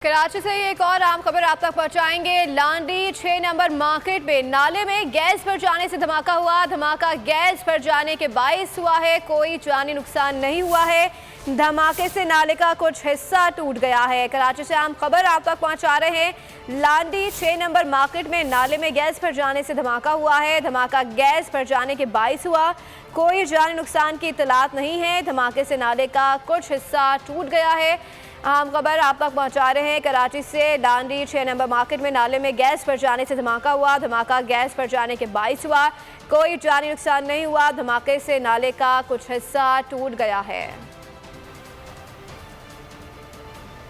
कराची से एक और आम खबर आप तक पहुंचाएंगे। लांडी 6 नंबर मार्केट में नाले में गैस भर जाने से धमाका हुआ। धमाका गैस भर जाने के बाइस हुआ है। कोई जानी नुकसान नहीं हुआ है। धमाके से नाले का कुछ हिस्सा टूट गया है। कराची से आम खबर आप तक पहुंचा रहे हैं। लांडी 6 नंबर मार्केट में नाले में गैस भर जाने से धमाका हुआ है। धमाका गैस भर जाने के बाइस हुआ। कोई जानी नुकसान की इत्तलात नहीं है। धमाके से नाले का कुछ हिस्सा टूट गया है। अहम खबर आप तक पहुंचा रहे हैं। कराची से लांडी 6 नंबर मार्केट में नाले में गैस भर जाने से धमाका हुआ। धमाका गैस भर जाने के बाइस हुआ। कोई जानी नुकसान नहीं हुआ। धमाके से नाले का कुछ हिस्सा टूट गया है।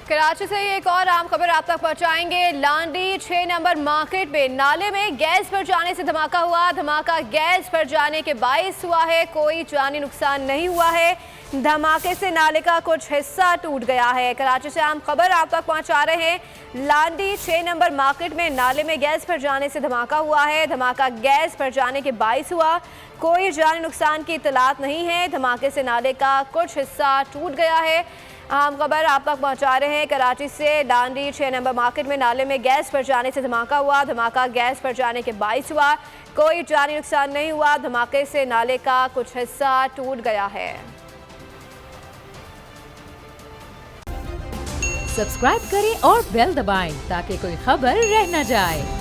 कराची से एक और आम खबर आप तक पहुंचाएंगे। लांडी 6 नंबर मार्केट में नाले में गैस भर जाने से धमाका हुआ। धमाका गैस भर जाने के बाइस हुआ है। कोई जानी नुकसान नहीं हुआ है। धमाके से नाले का कुछ हिस्सा टूट गया है। कराची से आम खबर आप तक पहुंचा रहे हैं। लांडी 6 नंबर मार्केट में नाले में गैस भर जाने से धमाका हुआ है। धमाका गैस भर जाने के बाइस हुआ। कोई जानी नुकसान की इत्तलात नहीं है। धमाके से नाले का कुछ हिस्सा टूट गया है। अहम खबर आप तक पहुंचा रहे हैं। कराची से लांडी 6 नंबर मार्केट में नाले में गैस भर जाने से धमाका हुआ। धमाका गैस भर जाने के बाइस हुआ। कोई जानी नुकसान नहीं हुआ। धमाके से नाले का कुछ हिस्सा टूट गया है। सब्सक्राइब करें और बेल दबाएं ताकि कोई खबर रह न जाए।